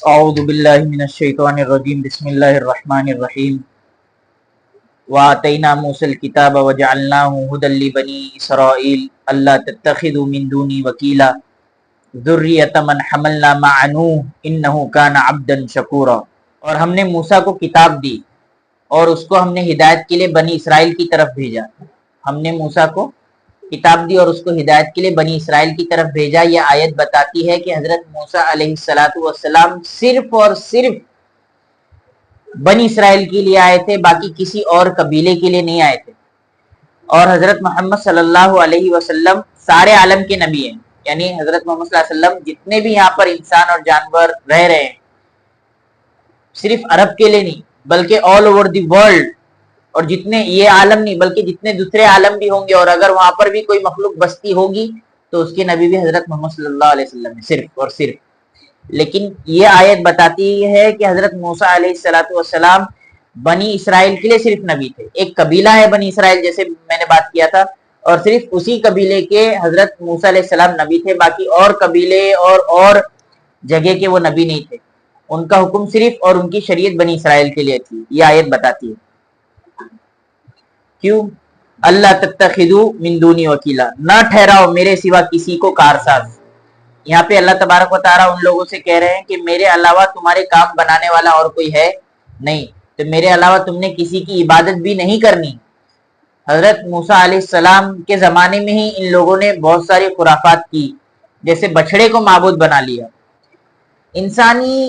اعوذ باللہ من الشیطان الرجیم بسم اللہ الرحمن الرحیم وآتینا موسیٰ الکتاب وجعلناہ ھدی لبنی اسرائیل اللہ تتخذوا من دونی وکیلا ذریۃ من حملنا مع نوح انہ کان عبدا شکورا۔ اور ہم نے موسیٰ کو کتاب دی اور اس کو ہم نے ہدایت کے لیے بنی اسرائیل کی طرف بھیجا۔ ہم نے موسیٰ کو کتاب دی اور اس کو ہدایت کے لیے بنی اسرائیل کی طرف بھیجا۔ یہ آیت بتاتی ہے کہ حضرت موسیٰ علیہ السلام صرف اور صرف بنی اسرائیل کے لیے آئے تھے، باقی کسی اور قبیلے کے لیے نہیں آئے تھے۔ اور حضرت محمد صلی اللہ علیہ وسلم سارے عالم کے نبی ہیں، یعنی حضرت محمد صلی اللہ علیہ وسلم جتنے بھی یہاں پر انسان اور جانور رہ رہے ہیں، صرف عرب کے لیے نہیں بلکہ آل اوور دی ورلڈ، اور جتنے یہ عالم نہیں بلکہ جتنے دوسرے عالم بھی ہوں گے، اور اگر وہاں پر بھی کوئی مخلوق بستی ہوگی تو اس کے نبی بھی حضرت محمد صلی اللہ علیہ وسلم ہے، صرف اور صرف۔ لیکن یہ آیت بتاتی ہے کہ حضرت موسیٰ علیہ السلام بنی اسرائیل کے لیے صرف نبی تھے۔ ایک قبیلہ ہے بنی اسرائیل، جیسے میں نے بات کیا تھا، اور صرف اسی قبیلے کے حضرت موسیٰ علیہ السلام نبی تھے، باقی اور قبیلے اور جگہ کے وہ نبی نہیں تھے۔ ان کا حکم صرف اور ان کی شریعت بنی اسرائیل کے لیے تھی۔ یہ آیت بتاتی ہے کیوں؟ اللہ تتخذوا من دونی وکیلا، نہ ٹھہراؤ میرے سوا کسی کو کارساز۔ یہاں پہ اللہ تبارک و تعالیٰ ان لوگوں سے کہہ رہے ہیں کہ میرے علاوہ تمہارے کام بنانے والا اور کوئی ہے نہیں، تو میرے علاوہ تم نے کسی کی عبادت بھی نہیں کرنی۔ حضرت موسیٰ علیہ السلام کے زمانے میں ہی ان لوگوں نے بہت ساری خرافات کی، جیسے بچڑے کو معبود بنا لیا۔ انسانی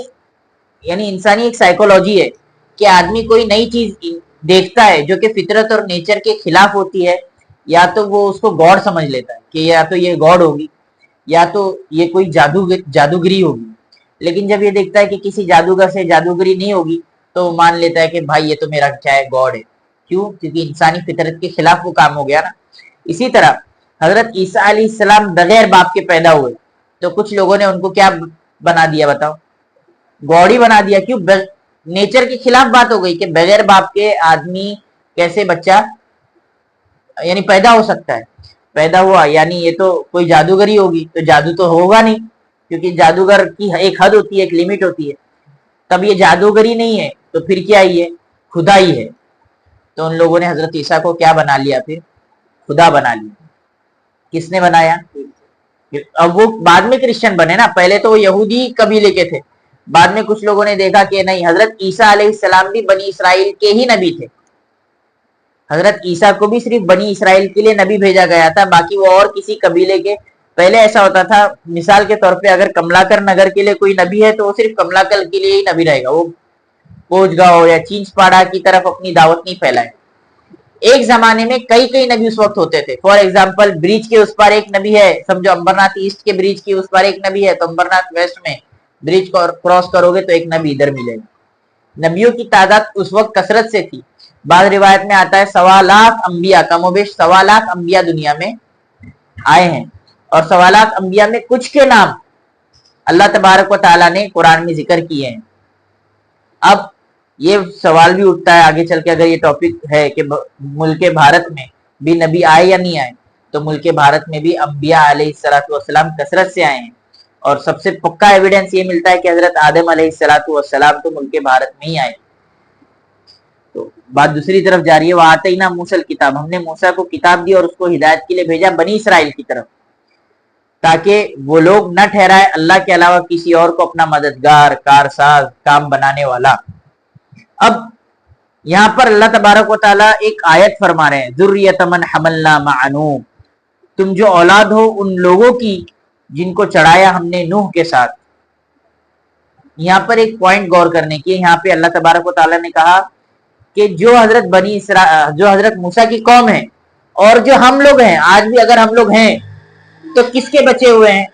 ایک سائیکولوجی ہے کہ آدمی کوئی نئی چیز دیکھتا ہے جو کہ فطرت اور نیچر کے خلاف ہوتی ہے، یا تو وہ اس کو گاڈ سمجھ لیتا ہے کہ یا تو یہ گاڈ ہوگی یا تو یہ کوئی جادوگری ہوگی۔ لیکن جب یہ دیکھتا ہے کہ کسی جادوگر سے جادوگری نہیں ہوگی تو وہ مان لیتا ہے کہ بھائی یہ تو میرا کیا ہے، گاڈ ہے۔ کیوں؟ کیونکہ انسانی فطرت کے خلاف وہ کام ہو گیا نا۔ اسی طرح حضرت عیسیٰ علیہ السلام بغیر باپ کے پیدا ہوئے، تو کچھ لوگوں نے ان کو کیا بنا دیا بتاؤ؟ گاڈ ہی بنا دیا۔ کیوں؟ نیچر کے خلاف بات ہو گئی کہ بغیر باپ کے آدمی کیسے بچہ یعنی پیدا ہو سکتا ہے، پیدا ہوا یعنی یہ تو کوئی جادوگری ہوگی، تو جادو تو ہوگا نہیں، کیونکہ جادوگر کی ایک حد ہوتی ہے، ایک لیمٹ ہوتی ہے۔ تب یہ جادوگری نہیں ہے تو پھر کیا ہی ہے؟ خدا ہی ہے۔ تو ان لوگوں نے حضرت عیسیٰ کو کیا بنا لیا؟ پھر خدا بنا لیا۔ کس نے بنایا؟ اب وہ بعد میں کرسچن بنے نا، پہلے تو وہ یہودی قبیلے کے تھے، بعد میں کچھ لوگوں نے دیکھا کہ نہیں، حضرت عیسیٰ علیہ السلام بھی بنی اسرائیل کے ہی نبی تھے۔ حضرت عیسیٰ کو بھی صرف بنی اسرائیل کے لیے نبی بھیجا گیا تھا، باقی وہ اور کسی قبیلے کے۔ پہلے ایسا ہوتا تھا، مثال کے طور پہ اگر کملاکر نگر کے لیے کوئی نبی ہے تو وہ صرف کملاکر کے لیے ہی نبی رہے گا، وہ کوچ گاؤں یا چینچ پاڑا کی طرف اپنی دعوت نہیں پھیلائے۔ ایک زمانے میں کئی نبی اس وقت ہوتے تھے۔ فار ایگزامپل، برج کے اس پار ایک نبی ہے، سمجھو امبرناتھ ایسٹ کے برج کے اس پار ایک نبی ہے، تو امبرناتھ ویسٹ میں برج کو کراس کرو گے تو ایک نبی ادھر ملے گا۔ نبیوں کی تعداد اس وقت کثرت سے تھی۔ بعض روایت میں آتا ہے 1.25 لاکھ انبیاء، کم و بیش 1.25 لاکھ انبیاء دنیا میں آئے ہیں، اور 1.25 لاکھ انبیاء میں کچھ کے نام اللہ تبارک و تعالیٰ نے قرآن میں ذکر کیے ہیں۔ اب یہ سوال بھی اٹھتا ہے آگے چل کے، اگر یہ ٹاپک ہے کہ ملک بھارت میں بھی نبی آئے یا نہیں آئے، تو ملک بھارت میں بھی انبیاء علیہ السلام کثرت سے آئے ہیں، اور سب سے پکا ایویڈنس یہ ملتا ہے کہ حضرت آدم علیہ السلام تو ملک بھارت میں ہی آئے۔ تو بات دوسری طرف جا رہی ہے، وَآتَيْنَا مُوسَى الْكِتَابَ، ہم نے موسیٰ کو کتاب دی اور اس کو ہدایت کے لیے بھیجا بنی اسرائیل کی طرف، تاکہ وہ لوگ نہ ٹھہرائے اللہ کے علاوہ کسی اور کو اپنا مددگار، کارساز، کام بنانے والا۔ اب یہاں پر اللہ تبارک و تعالیٰ ایک آیت فرما رہے ہیں، ذُرِّيَّةَ مَنْ حَمَلْنَا مَعَ نُوحٍ، تم جو اولاد ہو ان لوگوں کی جن کو چڑھایا ہم نے نوح کے ساتھ۔ یہاں پر ایک پوائنٹ غور کرنے کی، یہاں پہ اللہ تبارک و تعالیٰ نے کہا کہ جو حضرت موسیٰ کی قوم ہے اور جو ہم لوگ ہیں، آج بھی اگر ہم لوگ ہیں تو کس کے بچے ہوئے ہیں؟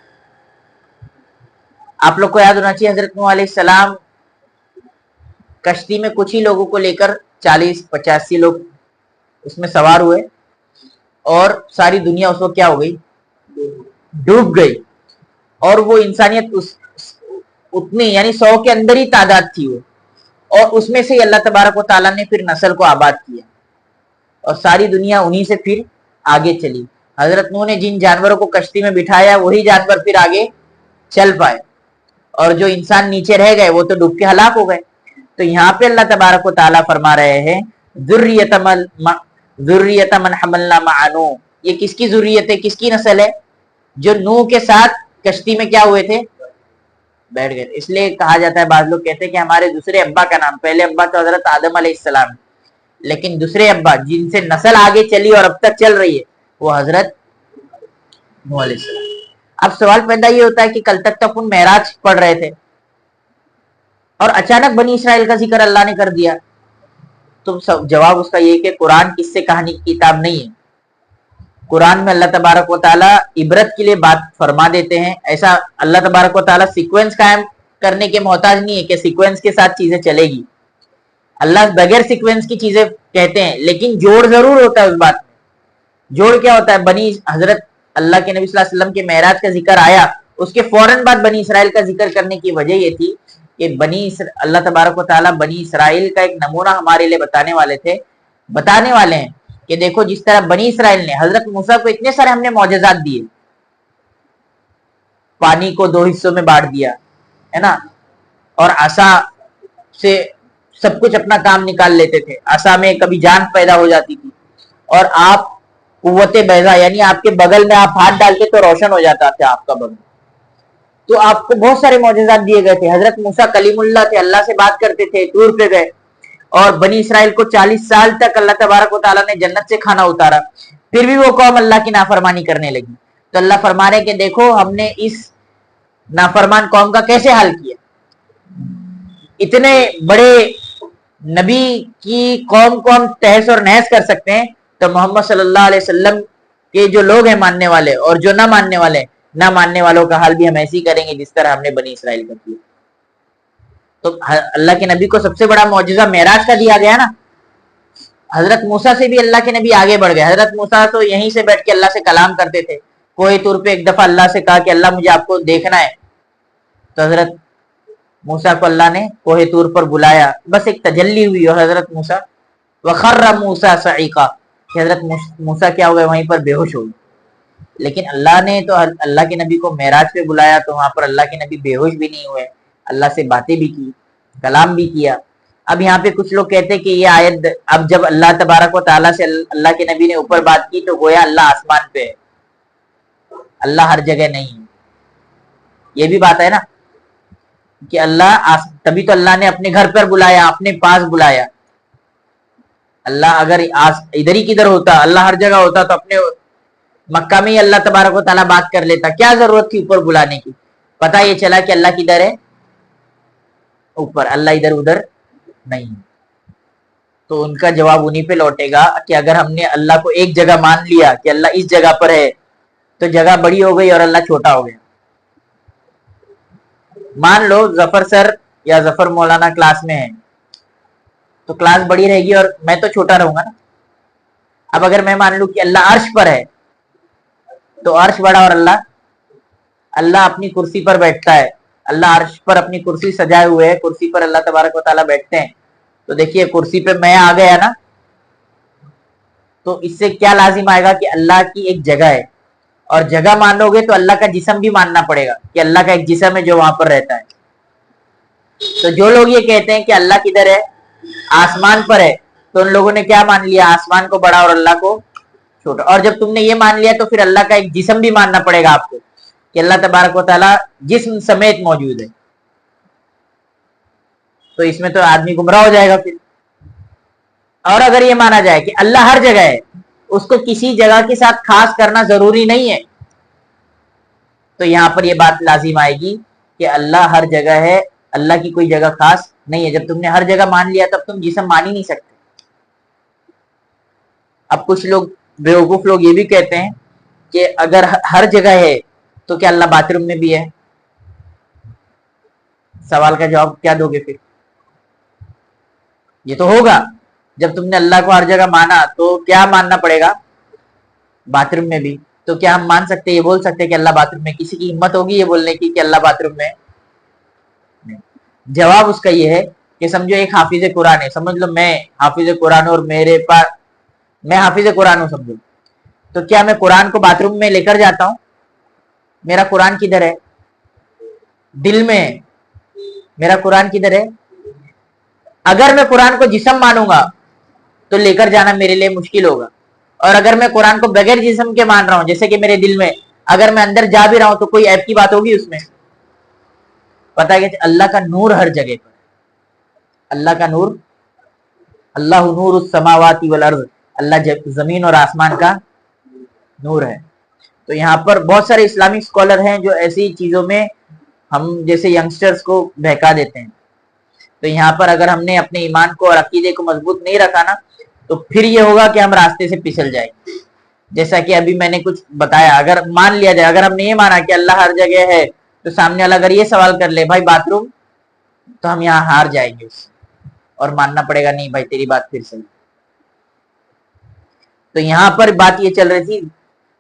آپ لوگ کو یاد ہونا چاہیے، حضرت نوح علیہ السلام کشتی میں کچھ ہی لوگوں کو لے کر 40-85 لوگ اس میں سوار ہوئے، اور ساری دنیا اس وقت کیا ہو گئی؟ ڈوب گئی، اور وہ انسانیت اتنی یعنی 100 کے اندر ہی تعداد تھی وہ، اور اس میں سے ہی اللہ تبارک و تعالیٰ نے پھر نسل کو آباد کیا، اور ساری دنیا انہی سے پھر آگے چلی۔ حضرت نوح نے جن جانوروں کو کشتی میں بٹھایا وہی جانور پھر آگے चल पाए, और जो इंसान नीचे रह गए वो तो डूब के हलाक हो गए। तो यहाँ पे अल्लाह तबारक व तआला फरमा रहे हैं ज़ुर्रियत मन हमलना मअ नूह, ये किसकी ज़ुर्रियत है, किसकी नस्ल है, जो नूह के साथ कश्ती में क्या हुए थे, बैठ गए। इसलिए कहा जाता है, बाद लोग कहते हैं कि हमारे दूसरे अब्बा का नाम, पहले अब्बा तो हजरत आदम अलैहिस्सलाम, लेकिन दूसरे अब्बा जिनसे नस्ल आगे चली और अब तक चल रही है वो हजरत नूह अलैहिस्सलाम। अब सवाल पैदा ये होता है कि कल तक तो अपन मेराज पढ़ रहे थे और अचानक बनी इसराइल का जिक्र अल्लाह ने कर दिया, तो जवाब उसका ये कि कुरान किस्से कहानी की किताब नहीं है। कुरान में अल्लाह तबारक व तआला इबरत के लिए बात फरमा देते हैं। ऐसा अल्लाह तबारक व तआला सीक्वेंस कायम करने के मोहताज नहीं है कि सीक्वेंस के साथ चीजें चलेगी। अल्लाह बगैर सीक्वेंस की चीजें कहते हैं, लेकिन जोड़ जरूर होता है उस बात में। जोड़ क्या होता है, बनी हजरत अल्लाह के नबी सल्लल्लाहु अलैहि वसल्लम के मेराज का जिक्र आया, उसके फौरन बाद बनी इसराइल का जिक्र करने की वजह ये थी कि अल्लाह तबारक व तआला बनी इसराइल का एक नमूना हमारे लिए बताने वाले हैं कि देखो जिस तरह बनी इसराइल ने हजरत मूसा को इतने सारे हमने मौजज़ात दिए, पानी को 2 हिस्सों में बांट दिया है ना, और आसा से सब कुछ अपना काम निकाल लेते थे, आसा में कभी जान पैदा हो जाती थी, और आप कुव्वते बैजा यानी आपके बगल में आप हाथ डालते तो रोशन हो जाता था आपका बगल। तो आपको बहुत सारे मौजज़ात दिए गए थे। हजरत मूसा कलीमुल्लाह थे, अल्लाह से बात करते थे, तूर पे गए, और बनी इसराइल को 40 साल तक अल्लाह तबारक व तआला ने जन्नत से खाना उतारा, फिर भी वो कौम अल्लाह की नाफरमानी करने लगी। तो अल्लाह फरमा रहे कि देखो हमने इस नाफरमान कौम का कैसे हाल किया। इतने बड़े नबी की कौम को हम तहस और नहस कर सकते हैं, तो मोहम्मद सल्लल्लाहु अलैहि वसल्लम के जो लोग हैं मानने वाले और जो ना मानने वाले, ना मानने वालों का हाल भी हम ऐसे ही करेंगे जिस तरह हमने बनी इसराइल का किया। तो अल्लाह के नबी को सबसे बड़ा मौजज़ा मेराज का दिया गया ना। हजरत मूसा से भी अल्लाह के नबी आगे बढ़ गए। हजरत मूसा तो यहीं से बैठ के अल्लाह से कलाम करते थे। कोहे तूर पे एक दफा अल्लाह से कहा कि अल्लाह मुझे आपको देखना है, तो हजरत मूसा को अल्लाह ने कोहे तूर पर बुलाया, बस एक तजल्ली हुई और हजरत मूसा वखर्र मूसा सईका, हजरत मूसा क्या हो गए, वहीं पर बेहोश हो गए। लेकिन अल्लाह ने तो अल्लाह के नबी को मेराज पे बुलाया, तो वहां पर अल्लाह के नबी बेहोश भी नहीं हुए, अल्लाह से बातें भी की, कलाम भी किया। अब यहाँ पे कुछ लोग कहते हैं कि ये आयत, अब जब अल्लाह तबारक व तआला से अल्लाह के नबी ने ऊपर बात की तो गोया अल्लाह आसमान पे है, अल्लाह हर जगह नहीं है। ये भी बात है ना कि अल्लाह तभी तो अल्लाह ने अपने घर पर बुलाया, अपने पास बुलाया। अल्लाह अगर इधर ही किधर होता, अल्लाह हर जगह होता, तो अपने मक्का में ही अल्लाह तबारक व तआला बात कर लेता, क्या जरूरत थी ऊपर बुलाने की। पता ये चला कि अल्लाह किधर है, ऊपर, अल्लाह इधर उधर नहीं। तो उनका जवाब उन्हीं पे लौटेगा कि अगर हमने अल्लाह को एक जगह मान लिया कि अल्लाह इस जगह पर है, तो जगह बड़ी हो गई और अल्लाह छोटा हो गया। मान लो जफर सर या जफर मौलाना क्लास में है, तो क्लास बड़ी रहेगी और मैं तो छोटा रहूंगा ना। अब अगर मैं मान लू कि अल्लाह अर्श पर है, तो अर्श बड़ा और अल्लाह अपनी कुर्सी पर बैठता है, अल्लाह अर्श पर अपनी कुर्सी सजाए हुए है, कुर्सी पर अल्लाह तबारक व तआला बैठते हैं। तो देखिए कुर्सी पे मैं आ गया ना, तो इससे क्या लाजिम आएगा कि अल्लाह की एक जगह है, और जगह मानोगे तो अल्लाह का जिस्म भी मानना पड़ेगा कि अल्लाह का एक जिस्म है जो वहां पर रहता है। तो जो लोग ये कहते हैं कि अल्लाह किधर है, आसमान पर है, तो उन लोगों ने क्या मान लिया, आसमान को बड़ा और अल्लाह को छोटा। और जब तुमने ये मान लिया तो फिर अल्लाह का एक जिस्म भी मानना पड़ेगा आपको कि अल्लाह तबारक व तआला जिस्म समेत मौजूद है। तो इसमें तो आदमी गुमराह हो जाएगा फिर। और अगर ये माना जाए कि अल्लाह हर जगह है, उसको किसी जगह के साथ खास करना जरूरी नहीं है, तो यहां पर ये बात लाजिम आएगी कि अल्लाह हर जगह है, अल्लाह की कोई जगह खास नहीं है। जब तुमने हर जगह मान लिया तब तुम जिस्म मान ही नहीं सकते। अब कुछ लोग बेवकूफ लोग ये भी कहते हैं कि अगर हर जगह है तो क्या अल्लाह बाथरूम में भी है। सवाल का जवाब क्या दोगे फिर? ये तो होगा, जब तुमने अल्लाह को हर जगह माना तो क्या मानना पड़ेगा, बाथरूम में भी। तो क्या हम मान सकते, ये बोल सकते कि अल्लाह बाथरूम में? किसी की हिम्मत होगी ये बोलने की कि अल्लाह बाथरूम में? नहीं। जवाब उसका ये है कि समझो एक हाफिज कुरान है, समझ लो मैं हाफिज कुरान और मेरे पास मैं हाफिज कुरान हूं समझो, तो क्या मैं कुरान को बाथरूम में लेकर जाता हूं? मेरा कुरान किधर है? दिल में है। मेरा कुरान किधर है? अगर मैं कुरान को जिस्म मानूंगा तो लेकर जाना मेरे लिए मुश्किल होगा, और अगर मैं कुरान को बगैर जिस्म के मान रहा हूं, जैसे कि मेरे दिल में, अगर मैं अंदर जा भी रहा हूं तो कोई ऐप की बात होगी उसमें? पता है कि अल्लाह का नूर हर जगह पर, अल्लाह का नूर, अल्लाह नूर समावाति वल अर्द, अल्लाह जमीन और आसमान का नूर है। तो यहाँ पर बहुत सारे इस्लामिक स्कॉलर हैं जो ऐसी चीजों में हम जैसे यंगस्टर्स को बहका देते हैं। तो यहाँ पर अगर हमने अपने ईमान को और अकीदे को मजबूत नहीं रखा ना, तो फिर ये होगा कि हम रास्ते से फिसल जाएंगे। जैसा कि अभी मैंने कुछ बताया, अगर मान लिया जाए, अगर हमने ये माना कि अल्लाह हर जगह है, तो सामने वाला अगर ये सवाल कर ले भाई बाथरूम, तो हम यहाँ हार जाएंगे उससे, और मानना पड़ेगा नहीं भाई तेरी बात फिर सही। तो यहाँ पर बात ये चल रही थी,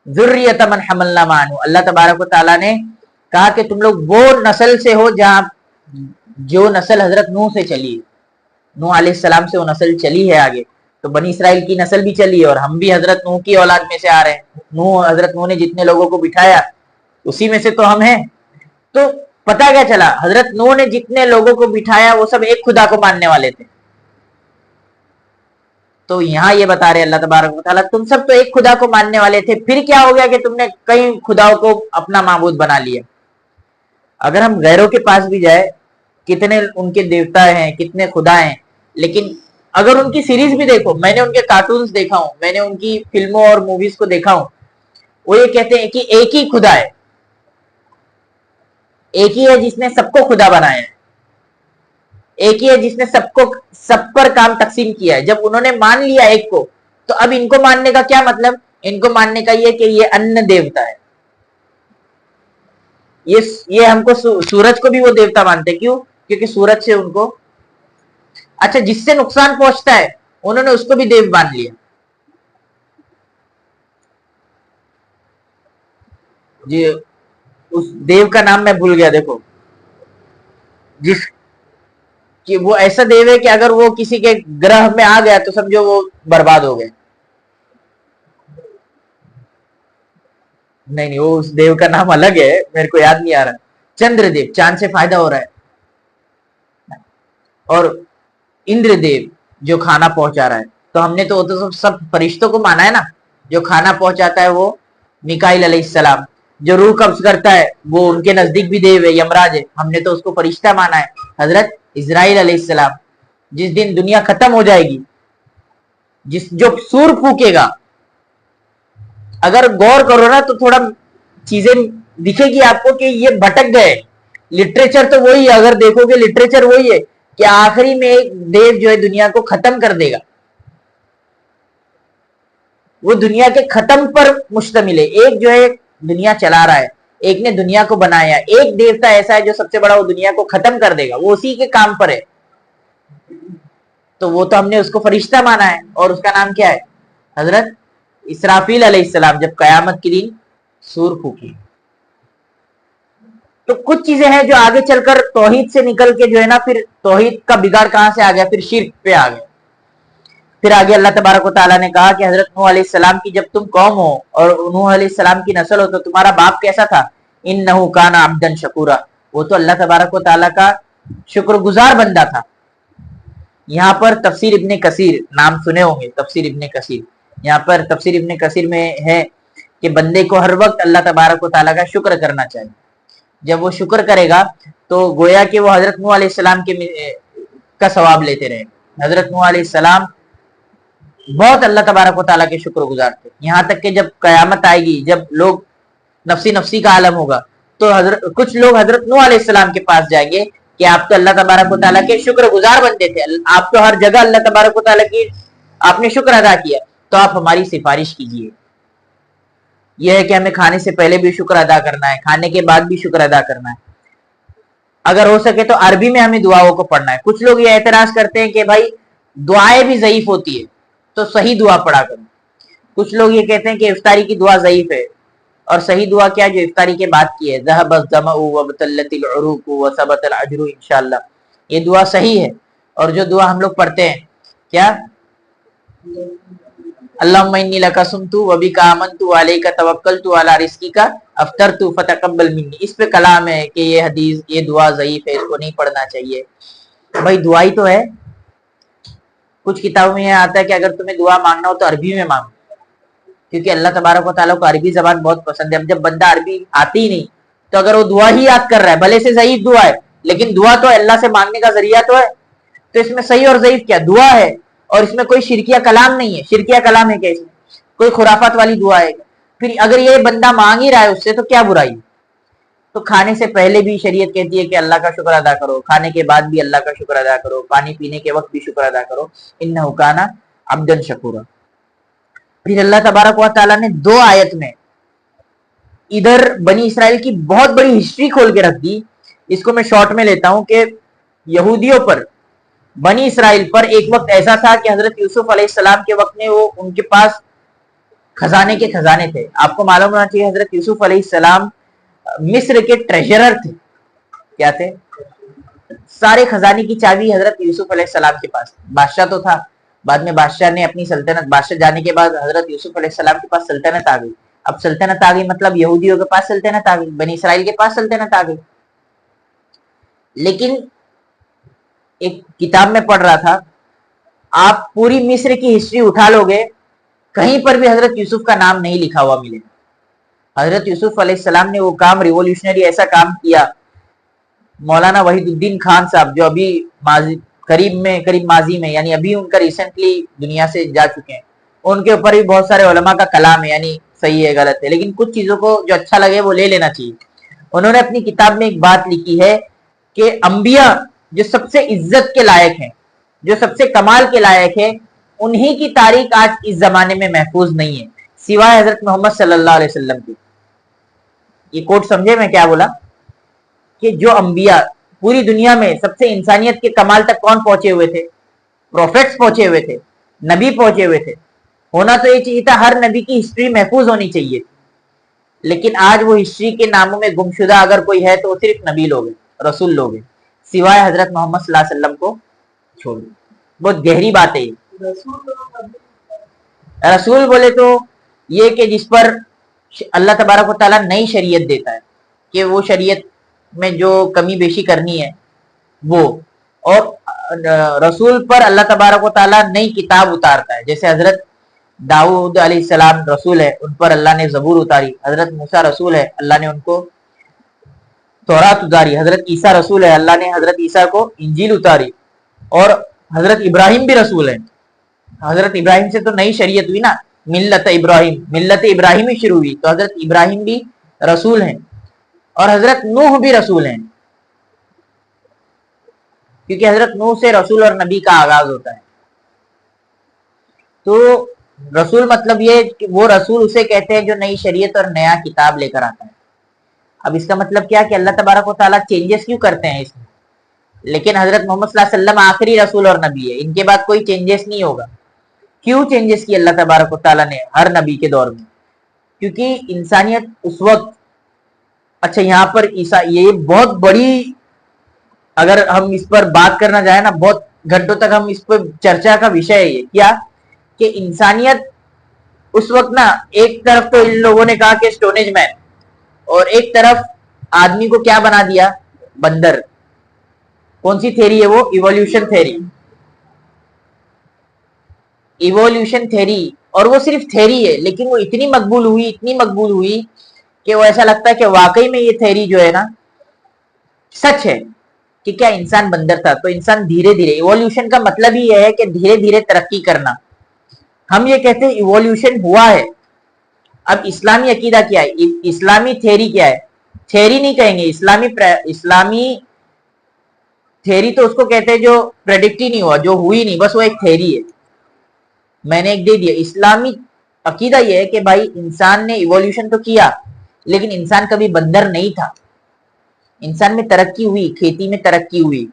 ज़ुर्रियत मन हमलना मानू, अल्लाह तबारक व तआला ने कहा कि तुम लोग वो नस्ल से हो जहां जो नस्ल हजरत नूह से चली है, नूह अलैहिस्सलाम से वो नस्ल चली है आगे, तो बनी इसराइल की नस्ल भी चली है, और हम भी हजरत नूह की औलाद में से आ रहे हैं। नूह, हजरत नूह ने जितने लोगों को बिठाया उसी में से तो हम हैं। तो पता क्या चला, हजरत नूह ने जितने लोगों को बिठाया वो सब एक खुदा को मानने वाले थे। तो यहाँ ये बता रहे अल्लाह तबारक व तआला, तुम सब तो एक खुदा को मानने वाले थे, फिर क्या हो गया कि तुमने कई खुदाओं को अपना माबूद बना लिया। अगर हम गैरों के पास भी जाए, कितने उनके देवता हैं, कितने खुदा हैं, लेकिन अगर उनकी सीरीज भी देखो, मैंने उनके कार्टून्स देखा हूं, मैंने उनकी फिल्मों और मूवीज को देखा हूं, वो ये कहते हैं कि एक ही खुदा है, एक ही है जिसने सबको खुदा बनाया है, एक ही है जिसने सबको सब पर काम तकसीम किया है। जब उन्होंने मान लिया एक को, तो अब इनको मानने का क्या मतलब? इनको मानने का ये कि ये अन्न देवता है, ये हमको सूरज को भी वो देवता मानते, क्यों? क्योंकि सूरज से उनको, अच्छा जिससे नुकसान पहुंचता है उन्होंने उसको भी देव मान लिया। जी, उस देव का नाम मैं भूल गया, देखो, जिस कि वो ऐसा देव है कि अगर वो किसी के ग्रह में आ गया तो समझो वो बर्बाद हो गए। नहीं, वो उस देव का नाम अलग है, मेरे को याद नहीं आ रहा। चंद्रदेव, चांद से फायदा हो रहा है। और इंद्रदेव जो खाना पहुंचा रहा है, तो हमने तो सब फरिश्तों को माना है ना। जो खाना पहुंचाता है वो मिकाइल अलैहिस्सलाम, जो रूह कब्ज करता है वो उनके नजदीक भी देव है, यमराज है, हमने तो उसको फरिश्ता माना है। हजरत इजराइल अलैहिस्सलाम, जिस दिन दुनिया खत्म हो जाएगी, जो सूर फूकेगा, अगर गौर करो ना तो थोड़ा चीजें दिखेगी आपको कि ये भटक गए। लिटरेचर तो वही है, अगर देखोगे लिटरेचर वही है कि आखिरी में एक देव जो है दुनिया को खत्म कर देगा, वो दुनिया के खत्म पर मुश्तमिल है। एक जो है दुनिया चला रहा है, एक ने दुनिया को बनाया, एक देवता ऐसा है जो सबसे बड़ा वो दुनिया को खत्म कर देगा, वो उसी के काम पर है। तो वो तो हमने उसको फरिश्ता माना है, और उसका नाम क्या है? हजरत इसराफील अलैहिस्सलाम, जब कयामत के दिन सूर फूकी। तो कुछ चीजें हैं जो आगे चलकर तौहीद से निकल के जो है ना, फिर तौहीद का बिगाड़ कहां से आ गया, फिर शिर्क पे आ गया। फिर आगे अल्लाह तबारक व तआला ने कहा कि हजरत नूह अलैहिस्सलाम की जब तुम कौम हो और नूह अलैहिस्सलाम की नस्ल हो, तो तुम्हारा बाप कैसा था? इन्नहु काना अब्दन शकूरा, वो तो अल्लाह तबारक व तआला का शुक्रगुजार बंदा था। यहाँ पर तफसीर इब्ने कसीर, नाम सुने होंगे तफसीर इब्ने कसीर, यहाँ पर तफसीर इब्ने कसीर में है कि बंदे को हर वक्त अल्लाह तबारक व तआला का शुक्र करना चाहिए। जब वो शुक्र करेगा तो गोया कि वो हजरत नूह अलैहिस्सलाम के का सवाब लेते रहे। हजरत नूह अलैहिस्सलाम बहुत अल्लाह तबारक व तआला के शुक्रगुजार थे, यहाँ तक कि जब कयामत आएगी, जब लोग नफसी नफसी का आलम होगा, तो कुछ लोग हजरत नूह अलैहिस्सलाम के पास जाएंगे कि आप तो अल्लाह तबारक व तआला के शुक्रगुजार बनते थे, आप तो हर जगह अल्लाह तबारक व तआला की आपने शुक्र अदा किया, तो आप हमारी सिफारिश कीजिए। यह है कि हमें खाने से पहले भी शुक्र अदा करना है, खाने के बाद भी शुक्र अदा करना है। अगर हो सके तो अरबी में हमें दुआओं को पढ़ना है। कुछ लोग ये एतराज करते हैं कि भाई दुआएं भी ज़ईफ होती है, तो सही दुआ पढ़ा करो। कुछ लोग ये कहते हैं कि इफ्तारी की दुआ ज़ईफ है, और सही दुआ क्या जो इफ्तारी के बाद की है, ज़हबज़ ज़मअु वबतल्लतिल उरूक़ु वसबतल अज्रु इंशाअल्लाह, ये दुआ सही है। और जो दुआ हम लोग पढ़ते हैं क्या, अल्लाहुम्मा इन्नी लका सुमतु व बिका आमनतु व अलैका तवक्कलतु अला रिज़्क़िका अफ़तरतु फ़तक़ब्बल मिन्नी। इस पे कलाम है कि ये हदीस, ये दुआ ज़ईफ है, इसको नहीं पढ़ना चाहिए। भाई दुआ ही तो है। कुछ किताबों में यह आता है कि अगर तुम्हें दुआ मांगना हो तो अरबी में मांगो, क्योंकि अल्लाह तबारक व तआला को अरबी जबान बहुत पसंद है। अब जब बंदा अरबी आती ही नहीं, तो अगर वो दुआ ही याद कर रहा है, भले से ज़ईफ दुआ है, लेकिन दुआ तो अल्लाह से मांगने का जरिया तो है, तो इसमें सही और ज़ईफ क्या? दुआ है, और इसमें कोई शिरकिया कलाम नहीं है। शिरकिया कलाम है क्या इसमें? कोई खुराफात वाली दुआ है? फिर अगर ये बंदा मांग ही रहा है उससे, तो क्या बुराई? तो खाने से पहले भी शरीयत कहती है कि अल्लाह का शुक्र अदा करो, खाने के बाद भी अल्लाह का शुक्र अदा करो, पानी पीने के वक्त भी शुक्र अदा करो। इन्नहु काना अब्दन शकूरा। फिर अल्लाह तबारक व तआला ने 2 आयत में इधर बनी इसराइल की बहुत बड़ी हिस्ट्री खोल के रख दी। इसको मैं शॉर्ट में लेता हूं कि यहूदियों पर, बनी इसराइल पर एक वक्त ऐसा था कि हजरत यूसुफ अलैहिस्सलाम के वक्त में वो उनके पास खजाने के खजाने थे। आपको मालूम होना चाहिए हजरत यूसुफ अलैहिस्सलाम मिस्र के ट्रेजरर थे। क्या थे? सारे खजाने की चाबी हजरत यूसुफ अलैहिस्सलाम के पास। बादशाह तो था, बाद में बादशाह ने अपनी सल्तनत, बादशाह जाने के बाद हजरत यूसुफ अलैहिस्सलाम के पास सल्तनत आ गई। अब सल्तनत आ गई मतलब यहूदियों के पास सल्तनत आ गई, बनी इसराइल के पास सल्तनत आ गई। लेकिन एक किताब में पढ़ रहा था, आप पूरी मिस्र की हिस्ट्री उठा लोगे, कहीं पर भी हजरत यूसुफ का नाम नहीं लिखा हुआ मिलेगा। हजरत यूसुफ अलैहिस्सलाम ने वो काम, रिवोल्यूशनरी ऐसा काम किया। मौलाना वहीदुद्दीन खान साहब, जो अभी करीब माजी में, यानी अभी उनका रिसेंटली दुनिया से जा चुके हैं, उनके ऊपर भी बहुत सारे उलमा का कलाम है, यानी सही है गलत है, लेकिन कुछ चीजों को जो अच्छा लगे वो ले लेना चाहिए। उन्होंने अपनी किताब में एक बात लिखी है कि अंबिया जो सबसे इज्जत के लायक हैं, जो सबसे कमाल के लायक है, उन्हीं की तारीख आज इस जमाने में महफूज नहीं है, सिवाय हजरत मोहम्मद सल्लल्लाहु अलैहि वसल्लम की। ये कोट समझे मैं क्या बोला? कि जो अंबिया पूरी दुनिया में सबसे इंसानियत के कमाल तक कौन पहुंचे हुए थे? प्रोफेट्स पहुंचे हुए थे, नबी पहुंचे हुए थे। होना तो ये चाहिए था, हर नबी की हिस्ट्री महफूज होनी चाहिए, लेकिन आज वो हिस्ट्री के नामों में गुमशुदा अगर कोई है तो वो सिर्फ नबी लोग हैं, रसूल लोग हैं, सिवाय हजरत मोहम्मद सल्लल्लाहु अलैहि वसल्लम को छोड़। बहुत गहरी बात है ये। रसूल बोले तो ये कि जिस पर अल्लाह तबारक व तआला नई शरीयत देता है, कि वो शरीयत में जो कमी बेशी करनी है वो, और रसूल पर अल्लाह तबारक व तआला नई किताब उतारता है। जैसे हजरत दाऊद अलैहिस्सलाम रसूल है, उन पर अल्लाह ने ज़बूर उतारी। हजरत मूसा रसूल है, अल्लाह ने उनको तौरात उतारी। हजरत ईसा रसूल है, अल्लाह ने हजरत ईसा को इंजील उतारी। और हजरत इब्राहिम भी रसूल है। हजरत इब्राहिम से तो नई शरीयत हुई ना, मिल्लत इब्राहिम, मिल्लत इब्राहिम ही शुरू हुई, तो हजरत इब्राहिम भी रसूल हैं। और हजरत नूह भी रसूल हैं, क्योंकि हजरत नूह से रसूल और नबी का आगाज होता है। तो रसूल मतलब ये कि वो रसूल उसे कहते हैं जो नई शरीयत और नया किताब लेकर आता है। अब इसका मतलब क्या कि अल्लाह तबारक व तआला चेंजेस क्यों करते हैं इसमें? लेकिन हजरत मोहम्मद सल्लल्लाहु अलैहि वसल्लम आखिरी रसूल और नबी है, इनके बाद कोई चेंजेस नहीं होगा। क्यों चेंजेस किए अल्लाह तबारक व तआला ने हर नबी के दौर में? क्योंकि इंसानियत उस वक्त, अच्छा यहाँ पर ईसा, ये बहुत बड़ी, अगर हम इस पर बात करना चाहे ना, बहुत घंटों तक हम इस पर चर्चा का विषय है। ये क्या कि इंसानियत उस वक्त ना, एक तरफ तो इन लोगों ने कहा कि स्टोनेज मैन, और एक तरफ आदमी को क्या बना दिया? बंदर। कौन सी थ्योरी है वो? Evolution theory. इवोल्यूशन थ्योरी, और वो सिर्फ थ्योरी है, लेकिन वो इतनी मकबूल हुई, इतनी मकबूल हुई कि वो ऐसा लगता है कि वाकई में ये थ्योरी जो है ना सच है, कि क्या इंसान बंदर था। तो इंसान धीरे धीरे, इवोल्यूशन का मतलब ही है कि धीरे धीरे तरक्की करना। हम ये कहते हैं इवोल्यूशन हुआ है। अब इस्लामी अकीदा क्या है, इस्लामी थ्योरी क्या है? थ्योरी नहीं कहेंगे, इस्लामी थ्योरी तो उसको कहते हैं जो प्रेडिक्ट ही नहीं हुआ, जो हुई नहीं, बस वो एक थ्योरी है, मैंने एक दे दिया। इस्लामी अकीदा ये है कि भाई इंसान ने इवोल्यूशन तो किया, लेकिन इंसान कभी बंदर नहीं था। इंसान में तरक्की हुई, खेती में तरक्की हुई।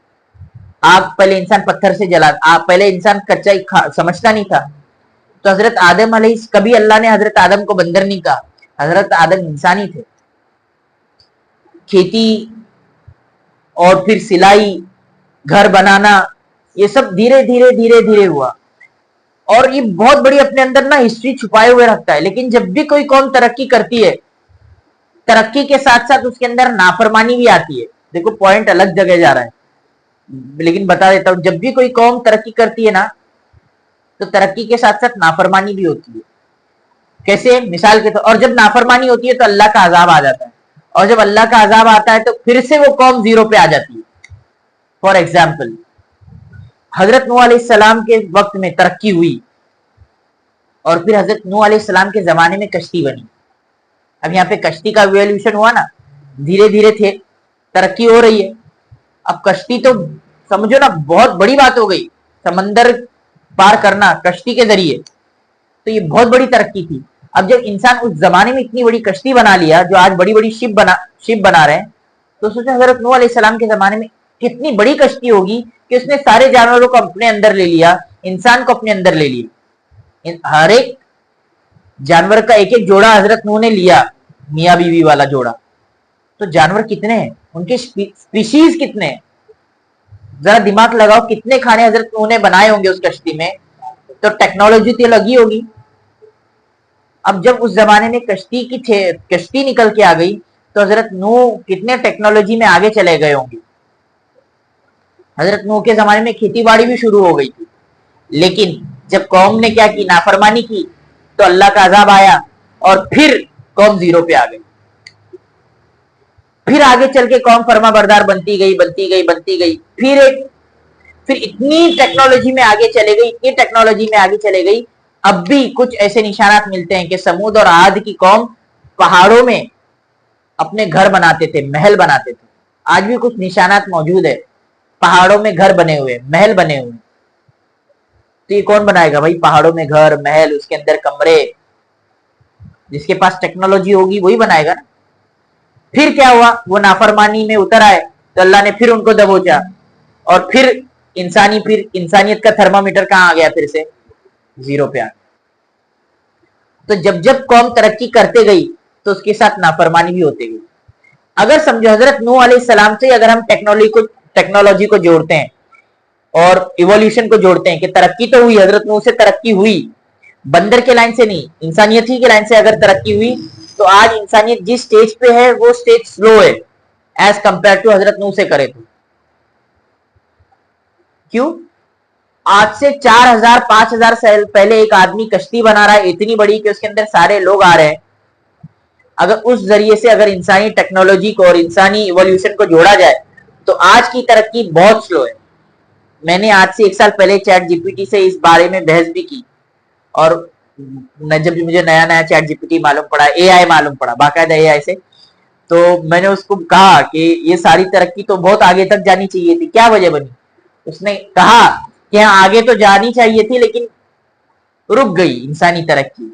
आग पहले इंसान पत्थर से जला, पहले इंसान कच्चा समझता नहीं था। तो हजरत आदम अलैहि, कभी अल्लाह ने हजरत आदम को बंदर नहीं कहा, हजरत आदम इंसान ही थे। खेती और फिर सिलाई, घर बनाना, ये सब धीरे धीरे धीरे धीरे हुआ। اور یہ بہت بڑی اپنے اندر نا ہسٹری چھپائے ہوئے رکھتا ہے. لیکن جب بھی کوئی قوم ترقی کرتی ہے, ترقی کے ساتھ ساتھ اس کے اندر نافرمانی بھی آتی ہے. دیکھو پوائنٹ الگ جگہ جا رہا ہے لیکن بتا دیتا ہوں, جب بھی کوئی قوم ترقی کرتی ہے نا تو ترقی کے ساتھ ساتھ نافرمانی بھی ہوتی ہے. کیسے؟ مثال کے طور, اور جب نافرمانی ہوتی ہے تو اللہ کا عذاب آ جاتا ہے, اور جب اللہ کا عذاب آتا ہے تو پھر سے وہ قوم زیرو پہ آ جاتی ہے. فار ایگزامپل, حضرت نوح علیہ السلام کے وقت میں ترقی ہوئی, اور پھر حضرت نوح علیہ السلام کے زمانے میں کشتی بنی. اب یہاں پہ کشتی کا ایوولوشن ہوا نا, دھیرے دھیرے تھے ترقی ہو رہی ہے. اب کشتی تو سمجھو نا بہت بڑی بات ہو گئی, سمندر پار کرنا کشتی کے ذریعے, تو یہ بہت بڑی ترقی تھی. اب جب انسان اس زمانے میں اتنی بڑی کشتی بنا لیا, جو آج بڑی بڑی شپ بنا رہے ہیں, تو سوچا حضرت نوح علیہ السلام کے زمانے میں کتنی بڑی کشتی ہوگی کہ اس نے سارے جانوروں کو اپنے اندر لے لیا, انسان کو اپنے اندر لے لیا. ہر ایک جانور کا ایک ایک جوڑا حضرت نوح نے لیا, میاں بیوی والا جوڑا. تو جانور کتنے ہیں, ان کے سپیشیز کتنے ہیں, ذرا دماغ لگاؤ, کتنے کھانے حضرت نوح نے بنائے ہوں گے اس کشتی میں. تو ٹیکنالوجی تو لگی ہوگی. اب جب اس زمانے میں کشتی نکل کے آ گئی تو حضرت نوح کتنے ٹیکنالوجی میں آگے چلے گئے ہوں گے. حضرت نوح کے زمانے میں کھیتی باڑی بھی شروع ہو گئی تھی, لیکن جب قوم نے کیا کی, نافرمانی کی, تو اللہ کا عذاب آیا اور پھر قوم زیرو پہ آ گئی. پھر آگے چل کے قوم فرما بردار بنتی گئی. پھر اتنی ٹیکنالوجی میں آگے چلے گئی, اب بھی کچھ ایسے نشانات ملتے ہیں کہ سمود اور عاد کی قوم پہاڑوں میں اپنے گھر بناتے تھے, محل بناتے تھے. آج بھی کچھ نشانات موجود ہے, پہاڑوں میں گھر بنے ہوئے, محل بنے ہوئے. تو یہ کون بنائے گا بھائی پہاڑوں میں گھر, محل, اس کے اندر کمرے؟ جس کے پاس ٹیکنالوجی ہوگی وہی بنائے گا نا. پھر کیا ہوا, وہ نافرمانی میں اتر آئے تو اللہ نے پھر ان کو دبوچا, اور پھر انسانیت کا تھرمامیٹر کہاں آ گیا, پھر سے زیرو پہ آ گیا. تو جب قوم ترقی کرتے گئی تو اس کے ساتھ نافرمانی بھی ہوتے گئی. اگر سمجھو حضرت نوح علیہ السلام سے اگر ہم ٹیکنالوجی کو جوڑتے ہیں اور ایوولوشن کو جوڑتے ہیں کہ ترقی تو ہوئی, حضرت نوح سے ترقی ہوئی, بندر کے لائن سے نہیں, انسانیت ہی کے لائن سے اگر ترقی ہوئی, تو آج انسانیت جس سٹیج پہ ہے وہ سٹیج سلو ہے ایز کمپیئر ٹو حضرت نوح سے کرے تو. کیوں؟ آج سے 4000-5000 سال پہلے ایک آدمی کشتی بنا رہا ہے اتنی بڑی کہ اس کے اندر سارے لوگ آ رہے ہیں. اگر اس ذریعے سے اگر انسانی ٹیکنالوجی کو اور انسانی ایوولوشن کو جوڑا جائے تو آج کی ترقی بہت سلو ہے. میں نے آج سے 1 سال پہلے چیٹ جی پی ٹی سے اس بارے میں بحث بھی کی, اور جب مجھے نیا چیٹ جی پی ٹی معلوم پڑا, اے آئی معلوم پڑا, باقاعدہ اے آئی سے, تو میں نے اس کو کہا کہ یہ ساری ترقی تو بہت آگے تک جانی چاہیے تھی, کیا وجہ بنی؟ اس نے کہا کہ ہاں آگے تو جانی چاہیے تھی لیکن رک گئی انسانی ترقی.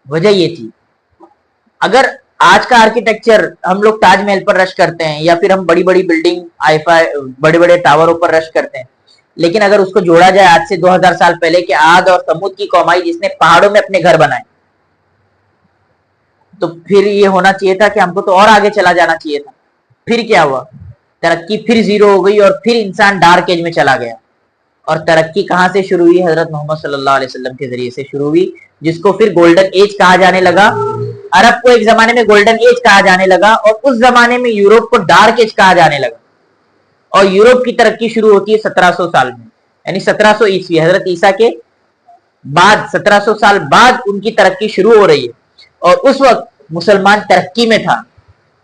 وجہ یہ تھی, اگر آج کا آرکیٹیکچر ہم لوگ تاج محل پر رش کرتے ہیں یا پھر ہم بڑی بڑی بلڈنگ بڑے بڑے ٹاوروں پر رش کرتے ہیں, لیکن اگر اس کو جوڑا جائے آج سے 2000 سال پہلے کہ عاد اور سمود کی قوم آئی جس نے پہاڑوں میں اپنے گھر بنائے, تو پھر یہ ہونا چاہیے تھا کہ ہم کو تو اور آگے چلا جانا چاہیے تھا. پھر کیا ہوا, ترقی پھر زیرو ہو گئی اور پھر انسان ڈارک ایج میں چلا گیا. اور ترقی کہاں سے شروع ہوئی؟ حضرت محمد صلی اللہ علیہ وسلم کے ذریعے سے شروع ہوئی, جس کو پھر گولڈن ایج کہا جانے لگا. عرب کو ایک زمانے میں گولڈن ایج کہا جانے لگا, اور اس زمانے میں یورپ کو ڈارک ایج کہا جانے لگا. اور یورپ کی ترقی شروع ہوتی ہے 1700 سال میں, یعنی 1700 عیسوی, حضرت عیسیٰ کے بعد 1700 سال بعد ان کی ترقی شروع ہو رہی ہے. اور اس وقت مسلمان ترقی میں تھا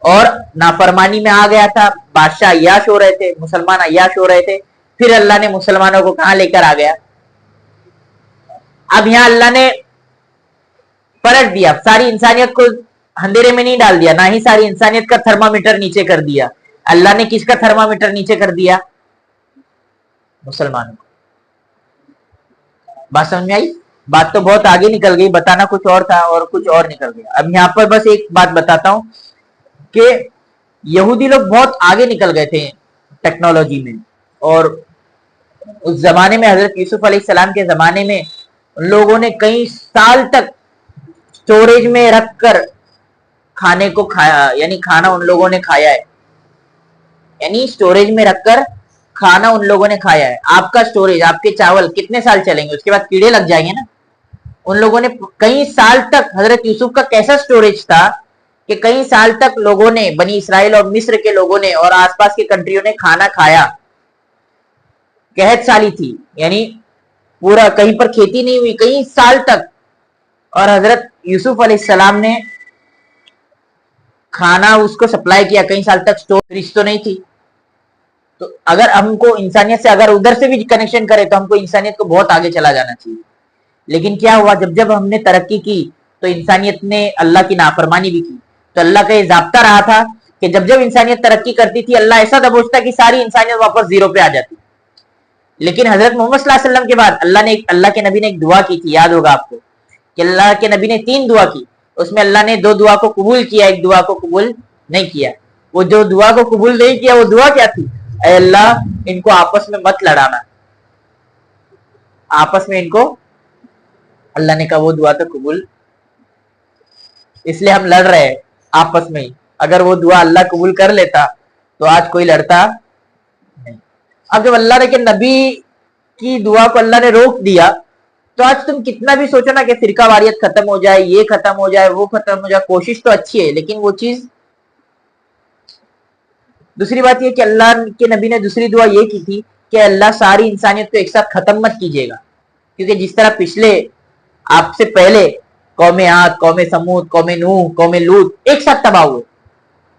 اور نافرمانی میں آ گیا تھا, بادشاہ عیاش ہو رہے تھے, مسلمان عیاش ہو رہے تھے. پھر اللہ نے مسلمانوں کو کہاں لے کر آ گیا؟ اب یہاں اللہ نے پلٹ دیا, ساری انسانیت کو اندھیرے میں نہیں ڈال دیا, نہ ہی ساری انسانیت کا تھرمامیٹر نیچے کر دیا. اللہ نے کس کا تھرمامیٹر نیچے کر دیا؟ مسلمانوں کو. بات سمجھ میں آئی؟ بات تو بہت آگے نکل گئی, بتانا کچھ اور تھا اور کچھ اور نکل گیا. اب یہاں پر بس ایک بات بتاتا ہوں کہ یہودی لوگ بہت آگے نکل گئے تھے ٹیکنالوجی میں, اور اس زمانے میں حضرت یوسف علیہ السلام کے زمانے میں ان لوگوں نے کئی سال تک اسٹوریج میں رکھ کر کھانے کو کھایا, یعنی کھانا ان لوگوں نے کھایا ہے, یعنی اسٹوریج میں رکھ کر کھانا ان لوگوں نے کھایا ہے, آپ کا اسٹوریج, آپ کے چاول کتنے سال چلیں گے؟ اس کے بعد کیڑے لگ جائیں گے نا. ان لوگوں نے کئی سال تک, حضرت یوسف کا کیسا اسٹوریج تھا کہ کئی سال تک لوگوں نے, بنی اسرائیل اور مصر کے لوگوں نے اور آس پاس کی کنٹریوں نے کھانا کھایا. قحط سالی تھی, یعنی پورا کہیں پر کھیتی نہیں ہوئی کئی سال تک, اور حضرت یوسف علیہ السلام نے کھانا اس کو سپلائی کیا کئی سال تک, اسٹوریج تو نہیں تھی. تو اگر ہم کو انسانیت سے اگر ادھر سے بھی کنیکشن کرے تو ہم کو انسانیت کو بہت آگے چلا جانا چاہیے. لیکن کیا ہوا, جب ہم نے ترقی کی تو انسانیت نے اللہ کی نافرمانی بھی کی. تو اللہ کا یہ ضابطہ رہا تھا کہ جب انسانیت ترقی کرتی تھی اللہ ایسا دبوچتا کہ ساری انسانیت واپس زیرو پہ آ جاتی. لیکن حضرت محمد صلی اللہ علیہ وسلم کے بعد اللہ کے نبی نے ایک دعا کی تھی, یاد ہوگا آپ کو, کہ اللہ کے نبی نے 3 دعا کی, اس میں اللہ نے 2 دعا کو قبول کیا, ایک دعا کو قبول نہیں کیا. وہ جو دعا کو قبول نہیں کیا وہ دعا کیا تھی؟ اے اللہ ان کو آپس میں مت لڑانا. آپس میں ان کو, اللہ نے کہا وہ دعا تو قبول, اس لیے ہم لڑ رہے ہیں آپس میں ہی. اگر وہ دعا اللہ قبول کر لیتا تو آج کوئی لڑتا نہیں. اب جب اللہ نے کہ نبی کی دعا کو اللہ نے روک دیا تو آج تم کتنا بھی سوچو نا کہ فرقہ واریت ختم ہو جائے, یہ ختم ہو جائے, وہ ختم ہو جائے, کوشش تو اچھی ہے لیکن وہ چیز. دوسری بات یہ کہ اللہ کے نبی نے دوسری دعا یہ کی تھی کہ اللہ ساری انسانیت کو ایک ساتھ ختم مت کیجیے گا, کیونکہ جس طرح پچھلے آپ سے پہلے قوم عاد, قوم سمود, قوم نوح, قوم لوط ایک ساتھ تباہ ہوئے,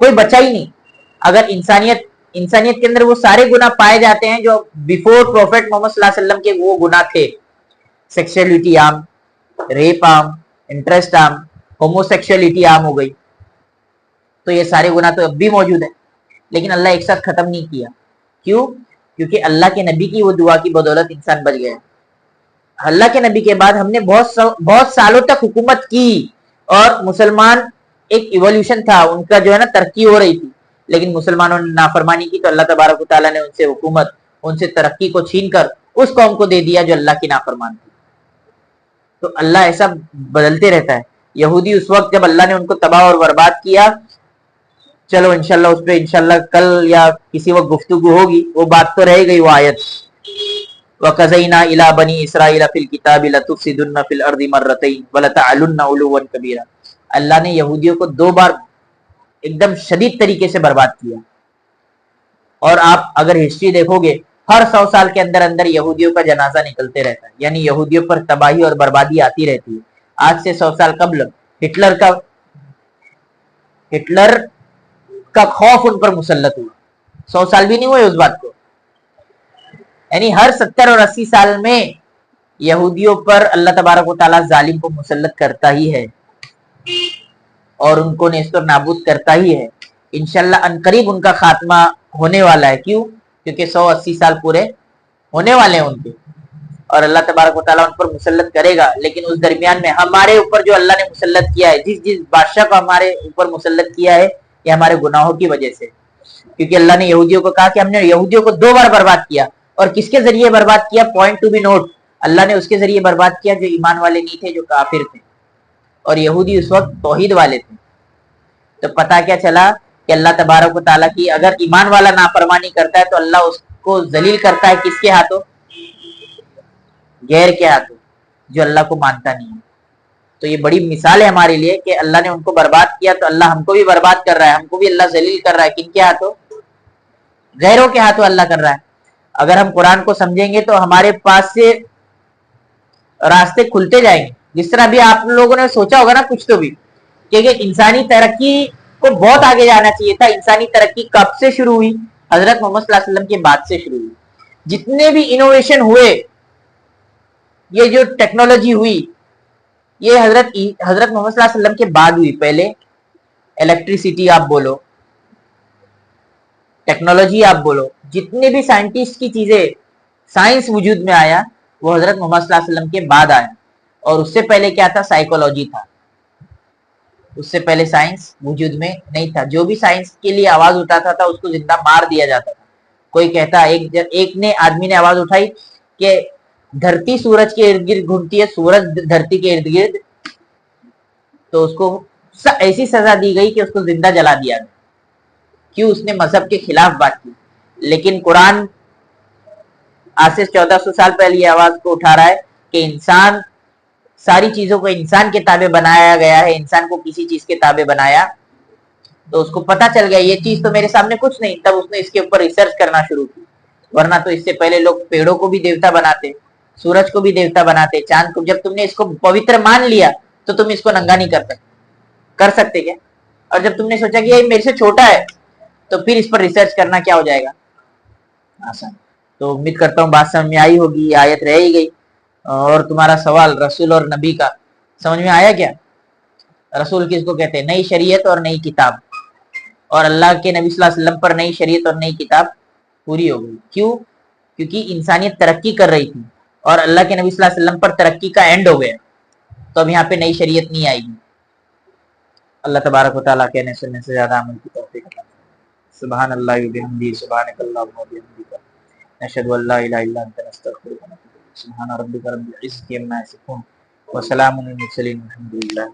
کوئی بچا ہی نہیں. اگر انسانیت کے اندر وہ سارے گناہ پائے جاتے ہیں جو بیفور پروفیٹ محمد صلی اللہ علیہ وسلم کے وہ گناہ تھے, سیکسولیٹی عام, ریپ عام, انٹرسٹ عام, ہومو سیکسولیٹی عام ہو گئی, تو یہ سارے گناہ تو اب بھی موجود ہیں. لیکن اللہ ایک ساتھ ختم نہیں کیا. کیوں؟ کیونکہ اللہ کے نبی کی وہ دعا کی بدولت انسان بچ گئے. اللہ کے نبی کے بعد ہم نے بہت سالوں تک حکومت کی اور مسلمان ایک ایولیوشن تھا ان کا, جو ہے نا ترقی ہو رہی تھی, لیکن مسلمانوں نے نافرمانی کی تو اللہ تبارک و تعالیٰ نے ان سے حکومت, ان سے ترقی کو چھین کر اس قوم کو دے دیا جو اللہ کی نافرمان تھی. تو اللہ ایسا بدلتے رہتا ہے. یہودی اس وقت جب اللہ نے ان کو تباہ اور برباد کیا, چلو انشاءاللہ اس پہ انشاءاللہ کل یا کسی وقت گفتگو ہوگی, وہ بات تو رہ گئی وہ آیت, وَقَضَيْنَا إِلَىٰ بَنِي إِسْرَائِيلَ فِي الْكِتَابِ لَتُفْسِدُنَّ فِي الْأَرْضِ مَرَّتَيْنِ وَلَتَعْلُنَّ عُلُوًّا كَبِيرًا. اللہ نے یہودیوں کو 2 بار ایک دم شدید طریقے سے برباد کیا. اور آپ اگر ہسٹری دیکھو گے ہر 100 سال کے اندر اندر یہودیوں کا جنازہ نکلتے رہتا ہے, یعنی یہودیوں پر تباہی اور بربادی آتی رہتی ہے. آج سے 100 سال قبل ہٹلر کا خوف ان پر مسلط ہوا. 100 سال بھی نہیں ہوئے اس بات کو, یعنی ہر 70 اور 80 سال میں یہودیوں پر اللہ تبارک و تعالیٰ ظالم کو مسلط کرتا ہی ہے اور ان کو نیست و نابود کرتا ہی ہے. انشاءاللہ عنقریب ان کا خاتمہ ہونے والا ہے. کیوں؟ کیونکہ 180 سال پورے ہونے والے ہیں ان کے, اور اللہ تبارک و تعالیٰ ان پر مسلط کرے گا. لیکن اس درمیان میں ہمارے اوپر جو اللہ نے مسلط کیا ہے, جس بادشاہ کو ہمارے اوپر مسلط کیا ہے, یہ ہمارے گناہوں کی وجہ سے. کیونکہ اللہ نے یہودیوں کو کہا کہ ہم نے یہودیوں کو 2 بار برباد کیا, اور کس کے ذریعے برباد کیا؟ پوائنٹ ٹو بی نوٹ, اللہ نے اس کے ذریعے برباد کیا جو ایمان والے نہیں تھے, جو کافر تھے, اور یہودی اس وقت توحید والے تھے. تو پتہ کیا چلا کہ اللہ تبارک و تعالیٰ کی اگر ایمان والا نافرمانی کرتا ہے تو اللہ اس کو ذلیل کرتا ہے کس کے ہاتھوں؟ غیر کے ہاتھوں, جو اللہ کو مانتا نہیں ہے. تو یہ بڑی مثال ہے ہمارے لیے کہ اللہ نے ان کو برباد کیا تو اللہ ہم کو بھی برباد کر رہا ہے, ہم کو بھی اللہ ذلیل کر رہا ہے. کن کے ہاتھوں؟ غیروں کے ہاتھوں اللہ کر رہا ہے. اگر ہم قرآن کو سمجھیں گے تو ہمارے پاس سے راستے کھلتے جائیں گے. جس طرح بھی آپ لوگوں نے سوچا ہوگا نا کچھ تو بھی, کہ انسانی ترقی کو بہت آگے جانا چاہیے تھا. انسانی ترقی کب سے شروع ہوئی؟ حضرت محمد صلی اللہ علیہ وسلم کے بعد سے شروع ہوئی. جتنے بھی انوویشن ہوئے, یہ جو ٹیکنالوجی ہوئی, یہ حضرت محمد صلی اللہ علیہ وسلم کے بعد ہوئی. پہلے الیکٹریسٹی آپ بولو, ٹیکنالوجی آپ بولو, جتنے بھی سائنٹسٹ کی چیزیں, سائنس وجود میں آیا وہ حضرت محمد صلی اللہ علیہ وسلم کے بعد آیا. اور اس سے پہلے کیا تھا؟ سائیکولوجی تھا. اس سے پہلے سائنس وجود میں نہیں تھا. جو بھی سائنس کے لیے آواز اٹھاتا تھا اس کو زندہ مار دیا جاتا تھا. کوئی کہتا, ایک آدمی نے آواز اٹھائی کہ دھرتی سورج کے ارد گرد گھومتی ہے, سورج دھرتی کے ارد گرد, تو اس کو ایسی سزا دی گئی کہ اس کو زندہ جلا دیا گیا. کیوں؟ اس نے مذہب کے خلاف بات کی. لیکن قرآن आज से 1400 साल पहले ये आवाज को उठा रहा है कि इंसान, सारी चीजों को इंसान के ताबे बनाया गया है, इंसान को किसी चीज के ताबे बनाया। तो उसको पता चल गया ये चीज तो मेरे सामने कुछ नहीं, तब उसने इसके ऊपर रिसर्च करना शुरू की। वरना तो इससे पहले लोग पेड़ों को भी देवता बनाते, सूरज को भी देवता बनाते, चांद को। जब तुमने इसको पवित्र मान लिया तो तुम इसको नंगा नहीं कर सकते क्या? और जब तुमने सोचा कि ये मेरे से छोटा है तो फिर इस पर रिसर्च करना क्या हो जाएगा, आसान। तो उम्मीद करता हूँ बात समझ में आई होगी, आयत रह ही गई। और तुम्हारा सवाल रसूल और नबी का समझ में आया क्या? रसूल किसको कहते हैं? नई शरीयत और नई किताब। और अल्लाह के नबी सल्लल्लाहु अलैहि वसल्लम पर नई शरीयत और नई किताब पूरी हो गई। क्यों? क्योंकि इंसानियत तरक्की कर रही थी और अल्लाह के नबी सल्लल्लाहु अलैहि वसल्लम पर तरक्की का एंड हो गया, तो अब यहाँ पे नई शरीयत नहीं आएगी। अल्लाह तबारक व तआला कहने सुनने से ज्यादा अमल की तौफीक अता फरमाए। सुभान अल्लाह व बिहम्दिही, सुभानक अल्लाहुम्मा व बिहम्दिका, नशहदु अल्ला इलाहा इल्ला अंता नस्तगफिरुका व नतूबु इलैक। सुभान रब्बिका रब्बिल इज्जति अम्मा यसिफून व सलामुन अलल मुरसलीन वल्हम्दुलिल्लाहि।